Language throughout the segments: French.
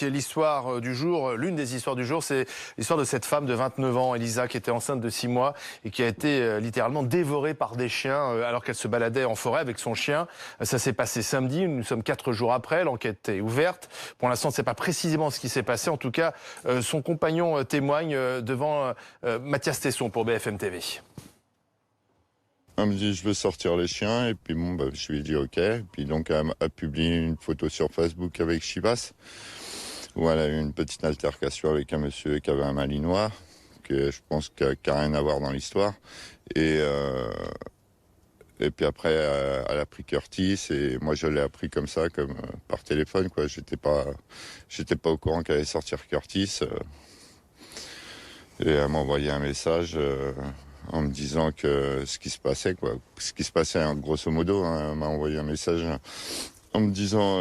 l'histoire du jour, l'une des histoires du jour, c'est l'histoire de cette femme de 29 ans, Elisa, qui était enceinte de 6 mois et qui a été littéralement dévorée par des chiens alors qu'elle se baladait en forêt avec son chien. Ça s'est passé samedi, nous sommes 4 jours après, l'enquête est ouverte. Pour l'instant, on ne sait pas précisément ce qui s'est passé. En tout cas, son compagnon témoigne devant Mathias Tesson pour BFM TV. Elle me dit je veux sortir les chiens et puis bon je lui ai dit ok. Et puis donc elle a publié une photo sur Facebook avec Chivas où elle a eu une petite altercation avec un monsieur qui avait un malinois que je pense qu'il n'y a rien à voir dans l'histoire. Et puis après elle a pris Curtis et moi je l'ai appris comme ça, comme par téléphone quoi. J'étais pas au courant qu'elle allait sortir Curtis. Et elle m'a envoyé un message. En me disant que ce qui se passait, quoi. Ce qui se passait, hein, grosso modo, hein, elle m'a envoyé un message en me disant...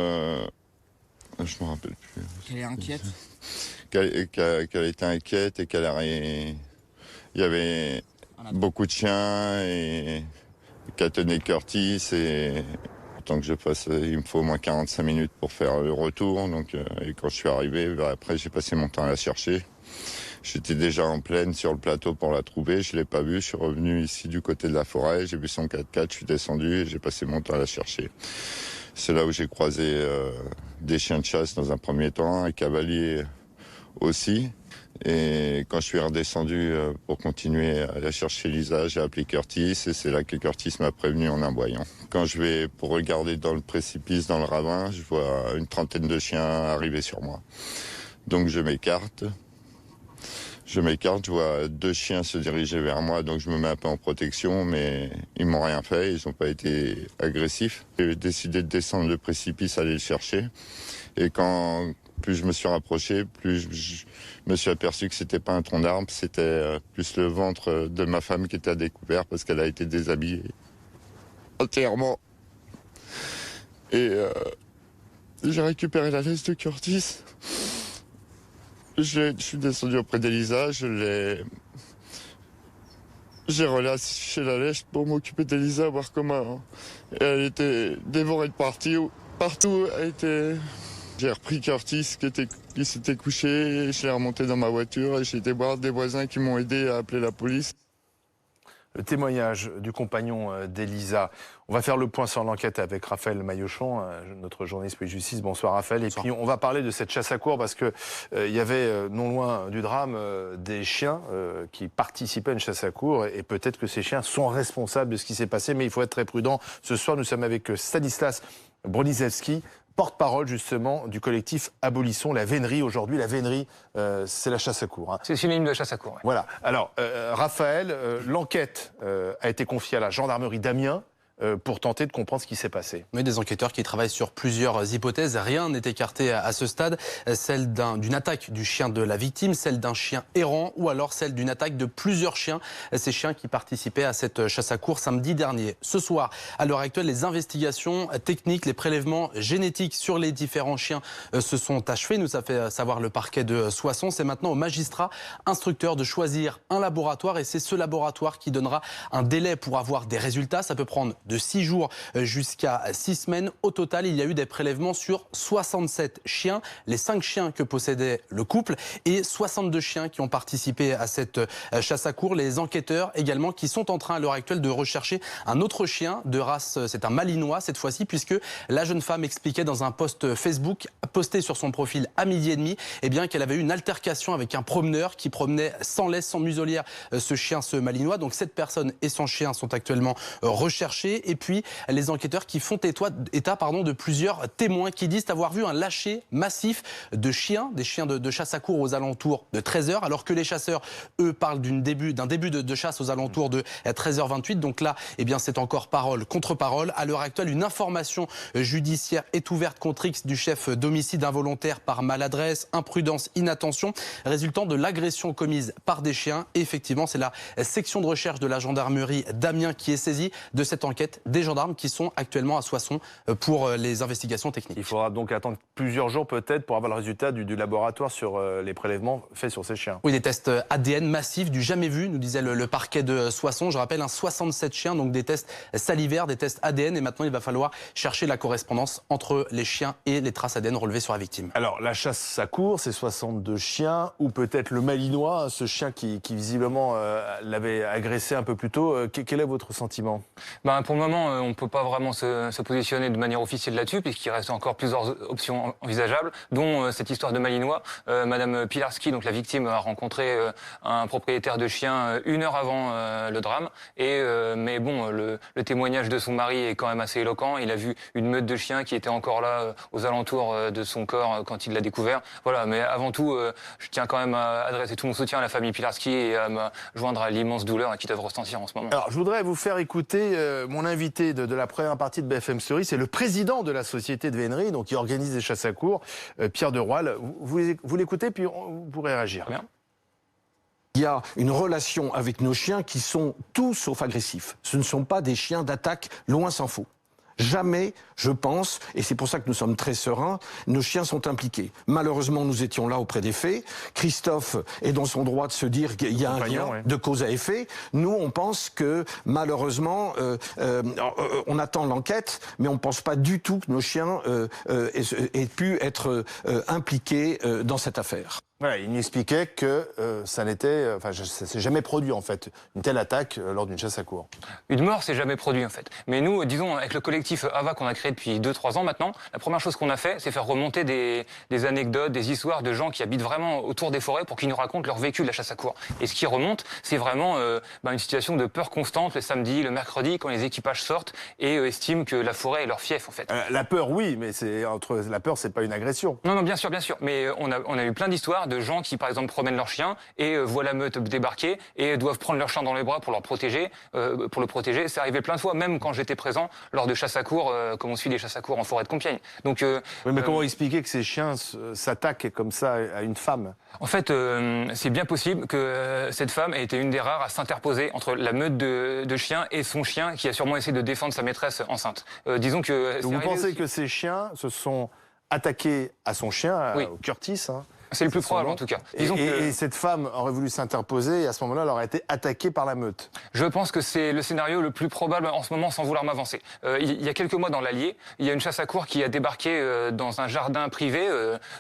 je me rappelle plus. Qu'elle est inquiète. Qu'elle était inquiète et il y avait beaucoup de chiens et qu'elle tenait Curtis et... Tant que je fasse, il me faut au moins 45 minutes pour faire le retour. Donc, et quand je suis arrivé, après j'ai passé mon temps à la chercher. J'étais déjà en plaine sur le plateau pour la trouver, je ne l'ai pas vue, je suis revenu ici du côté de la forêt, j'ai vu son 4x4, je suis descendu et j'ai passé mon temps à la chercher. C'est là où j'ai croisé des chiens de chasse dans un premier temps, un cavalier aussi. Et quand je suis redescendu pour continuer à la chercher Lisa, j'ai appelé Curtis et c'est là que Curtis m'a prévenu en aboyant. Quand je vais pour regarder dans le précipice, dans le ravin, je vois une trentaine de chiens arriver sur moi. Donc je m'écarte. Je vois 2 chiens se diriger vers moi, donc je me mets un peu en protection, mais ils m'ont rien fait, ils n'ont pas été agressifs. J'ai décidé de descendre le précipice, aller le chercher. Et plus je me suis rapproché, plus je me suis aperçu que c'était pas un tronc d'arbre, c'était plus le ventre de ma femme qui était à découvert parce qu'elle a été déshabillée entièrement. Et j'ai récupéré la laisse de Curtis. Je suis descendu auprès d'Elisa, j'ai relâché la laisse pour m'occuper d'Elisa, voir comment elle était dévorée de partout. J'ai repris Curtis qui s'était couché, je l'ai remonté dans ma voiture et j'ai été voir des voisins qui m'ont aidé à appeler la police. Le témoignage du compagnon d'Elisa. On va faire le point sur l'enquête avec Raphaël Maillochon, notre journaliste police-justice. Bonsoir Raphaël. Bonsoir. Et puis on va parler de cette chasse à courre parce que il y avait non loin du drame des chiens qui participaient à une chasse à courre et peut-être que ces chiens sont responsables de ce qui s'est passé. Mais il faut être très prudent. Ce soir, nous sommes avec Stanislas Broniszewski, porte-parole justement du collectif Abolissons la vénerie. Aujourd'hui, la vénerie, c'est la chasse à courre. Hein. C'est synonyme de chasse à courre. Ouais. Voilà. Alors, Raphaël, l'enquête a été confiée à la gendarmerie d'Amiens pour tenter de comprendre ce qui s'est passé. Oui, des enquêteurs qui travaillent sur plusieurs hypothèses. Rien n'est écarté à ce stade. Celle d'une attaque du chien de la victime, celle d'un chien errant ou alors celle d'une attaque de plusieurs chiens. Ces chiens qui participaient à cette chasse à courre samedi dernier. Ce soir, à l'heure actuelle, les investigations techniques, les prélèvements génétiques sur les différents chiens se sont achevés. Nous a fait savoir le parquet de Soissons. C'est maintenant au magistrat instructeur de choisir un laboratoire et c'est ce laboratoire qui donnera un délai pour avoir des résultats. Ça peut prendre de 6 jours jusqu'à 6 semaines. Au total, il y a eu des prélèvements sur 67 chiens, les 5 chiens que possédait le couple et 62 chiens qui ont participé à cette chasse à courre. Les enquêteurs également qui sont en train à l'heure actuelle de rechercher un autre chien de race, c'est un malinois cette fois-ci, puisque la jeune femme expliquait dans un post Facebook posté sur son profil à 12h30 eh bien, qu'elle avait eu une altercation avec un promeneur qui promenait sans laisse, sans muselière ce malinois. Donc cette personne et son chien sont actuellement recherchés. Et puis les enquêteurs qui font état de plusieurs témoins qui disent avoir vu un lâcher massif de chiens, des chiens de chasse à courre aux alentours de 13h, alors que les chasseurs, eux, parlent d'un début de chasse aux alentours de 13h28. Donc là, eh bien, c'est encore parole contre parole. À l'heure actuelle, une information judiciaire est ouverte contre X du chef d'homicide involontaire par maladresse, imprudence, inattention, résultant de l'agression commise par des chiens. Et effectivement, c'est la section de recherche de la gendarmerie d'Amiens qui est saisie de cette enquête enquête des gendarmes qui sont actuellement à Soissons pour les investigations techniques. Il faudra donc attendre plusieurs jours peut-être pour avoir le résultat du laboratoire sur les prélèvements faits sur ces chiens. Oui, des tests ADN massifs, du jamais vu, nous disait le parquet de Soissons. Je rappelle, 67 chiens, donc des tests salivaires, des tests ADN. Et maintenant, il va falloir chercher la correspondance entre les chiens et les traces ADN relevées sur la victime. Alors, la chasse à court, c'est 62 chiens, ou peut-être le Malinois, ce chien qui visiblement l'avait agressé un peu plus tôt. Quel est votre sentiment ? Pour le moment, on ne peut pas vraiment se positionner de manière officielle là-dessus, puisqu'il reste encore plusieurs options envisageables, dont cette histoire de Malinois. Madame Pilarski, donc la victime, a rencontré un propriétaire de chien 1 heure avant le drame. Mais bon, le témoignage de son mari est quand même assez éloquent. Il a vu une meute de chiens qui était encore là aux alentours de son corps quand il l'a découvert. Voilà, mais avant tout, je tiens quand même à adresser tout mon soutien à la famille Pilarski et à me joindre à l'immense douleur qu'ils doivent ressentir en ce moment. Alors, je voudrais vous faire écouter mon invité de la première partie de BFM Story. C'est le président de la société de vénerie, donc qui organise des chasses à court, Pierre de Roile. Vous l'écoutez, puis vous pourrez réagir. Bien. Il y a une relation avec nos chiens qui sont tout sauf agressifs. Ce ne sont pas des chiens d'attaque, loin s'en faut. Jamais, je pense, et c'est pour ça que nous sommes très sereins, nos chiens sont impliqués. Malheureusement, nous étions là auprès des faits. Christophe est dans son droit de se dire qu'il y a un lien de cause à effet. Nous, on pense que, malheureusement, on attend l'enquête, mais on ne pense pas du tout que nos chiens aient pu être impliqués dans cette affaire. Voilà, il m'expliquait que ça s'est jamais produit en fait, une telle attaque lors d'une chasse à court. Une mort s'est jamais produite en fait. Mais nous, disons, avec le collectif AVA qu'on a créé depuis 2-3 ans maintenant, la première chose qu'on a fait, c'est faire remonter des anecdotes, des histoires de gens qui habitent vraiment autour des forêts pour qu'ils nous racontent leur vécu de la chasse à court. Et ce qui remonte, c'est vraiment une situation de peur constante le samedi, le mercredi, quand les équipages sortent et estiment que la forêt est leur fief en fait. La peur, oui, mais la peur, c'est pas une agression. Non, bien sûr. Mais on a eu plein d'histoires de gens qui, par exemple, promènent leur chien et voient la meute débarquer et doivent prendre leur chien dans les bras pour le protéger. C'est arrivé plein de fois, même quand j'étais présent lors de chasses à court, comme on suit des chasses à court en forêt de Compiègne. Donc, mais comment expliquer que ces chiens s'attaquent comme ça à une femme ? En fait, c'est bien possible que cette femme ait été une des rares à s'interposer entre la meute de chiens et son chien qui a sûrement essayé de défendre sa maîtresse enceinte. Disons que... Vous pensez que ces chiens se sont attaqués à son chien, oui. au Curtis, hein ? C'est le plus probable en tout cas. Et cette femme aurait voulu s'interposer et à ce moment-là, elle aurait été attaquée par la meute. Je pense que c'est le scénario le plus probable en ce moment sans vouloir m'avancer. Il y a quelques mois dans l'Allier, il y a une chasse à court qui a débarqué dans un jardin privé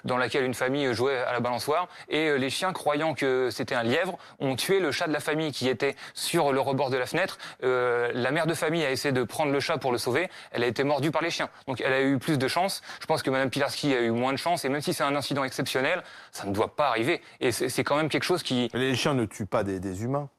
dans lequel une famille jouait à la balançoire et les chiens, croyant que c'était un lièvre, ont tué le chat de la famille qui était sur le rebord de la fenêtre. La mère de famille a essayé de prendre le chat pour le sauver. Elle a été mordue par les chiens. Donc elle a eu plus de chance. Je pense que Mme Pilarski a eu moins de chance et même si c'est un incident exceptionnel, ça ne doit pas arriver. Et c'est quand même quelque chose qui... Les chiens ne tuent pas des humains.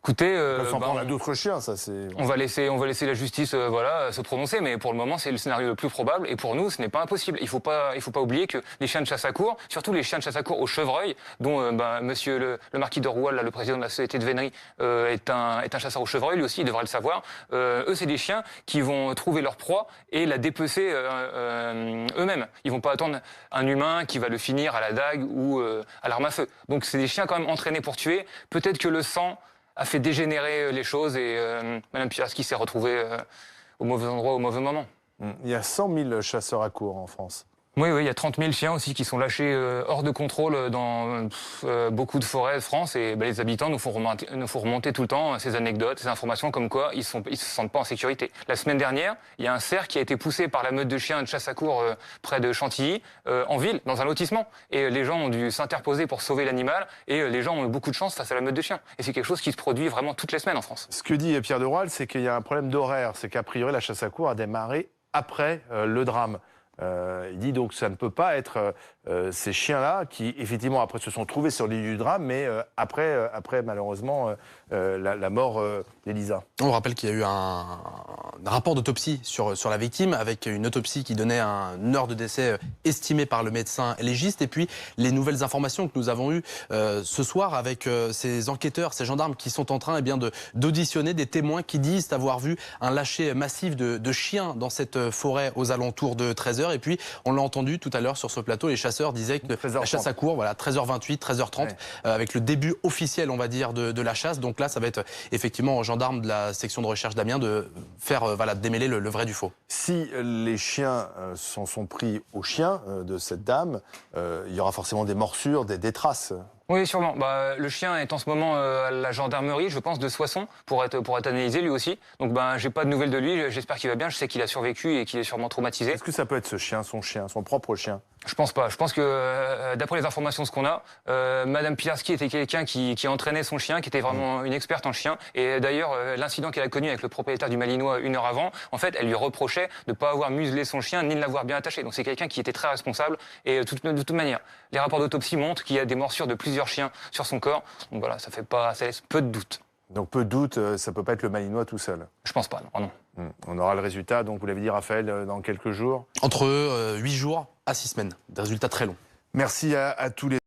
Écoutez, on s'en prend à d'autres chiens, ça c'est... On va laisser la justice se prononcer, mais pour le moment c'est le scénario le plus probable et pour nous ce n'est pas impossible. Il faut pas oublier que les chiens de chasse à court, surtout les chiens de chasse à court au chevreuil, dont Monsieur le marquis de Roual, le président de la société de vénerie, est un chasseur au chevreuil, lui aussi il devrait le savoir. Eux c'est des chiens qui vont trouver leur proie et la dépecer eux-mêmes. Ils vont pas attendre un humain qui va le finir à la dague ou à l'arme à feu. Donc c'est des chiens quand même entraînés pour tuer. Peut-être que le sang a fait dégénérer les choses et Mme Pilarski s'est retrouvée au mauvais endroit, au mauvais moment. Il y a 100 000 chasseurs à court en France. Oui, il y a 30 000 chiens aussi qui sont lâchés hors de contrôle dans beaucoup de forêts de France et les habitants nous font remonter tout le temps ces anecdotes, ces informations comme quoi ils se sentent pas en sécurité. La semaine dernière, il y a un cerf qui a été poussé par la meute de chiens de chasse à court près de Chantilly, en ville, dans un lotissement. Et les gens ont dû s'interposer pour sauver l'animal et les gens ont eu beaucoup de chance face à la meute de chiens. Et c'est quelque chose qui se produit vraiment toutes les semaines en France. Ce que dit Pierre de Roile, c'est qu'il y a un problème d'horaire. C'est qu'a priori, la chasse à court a démarré après le drame. Il dit donc que ça ne peut pas être ces chiens-là qui, effectivement, après se sont trouvés sur l'île du drame, mais après malheureusement, la mort d'Elisa. On rappelle qu'il y a eu un rapport d'autopsie sur la victime, avec une autopsie qui donnait une heure de décès estimée par le médecin légiste, et puis les nouvelles informations que nous avons eues ce soir avec ces enquêteurs, ces gendarmes qui sont en train d'auditionner des témoins qui disent avoir vu un lâcher massif de chiens dans cette forêt aux alentours de 13h. chasseurs. Et puis, on l'a entendu tout à l'heure sur ce plateau, les chasseurs disaient que 13h30. la chasse à courre, voilà, 13h28, 13h30, avec le début officiel, on va dire, de la chasse. Donc là, ça va être effectivement aux gendarmes de la section de recherche d'Amiens de faire, voilà, démêler le vrai du faux. Si les chiens s'en sont pris aux chiens de cette dame, il y aura forcément des morsures, des traces. Oui, sûrement. Bah, le chien est en ce moment à la gendarmerie, je pense, de Soissons, pour être analysé lui aussi. Donc, j'ai pas de nouvelles de lui. J'espère qu'il va bien. Je sais qu'il a survécu et qu'il est sûrement traumatisé. Est-ce que ça peut être ce chien, son propre chien? Je pense pas. Je pense que, d'après les informations qu'on a, Madame Pilarski était quelqu'un qui entraînait son chien, qui était vraiment une experte en chien. Et d'ailleurs, l'incident qu'elle a connu avec le propriétaire du Malinois 1 heure avant, en fait, elle lui reprochait de ne pas avoir muselé son chien ni de l'avoir bien attaché. Donc c'est quelqu'un qui était très responsable. Et de toute manière, les rapports d'autopsie montrent qu'il y a des morsures de plusieurs chiens sur son corps. Donc voilà, ça laisse peu de doute. Donc peu de doute, ça peut pas être le Malinois tout seul. Je pense pas, non. On aura le résultat, donc vous l'avez dit Raphaël, dans quelques jours. Entre 8 jours à 6 semaines. Des résultats très longs. Merci à tous les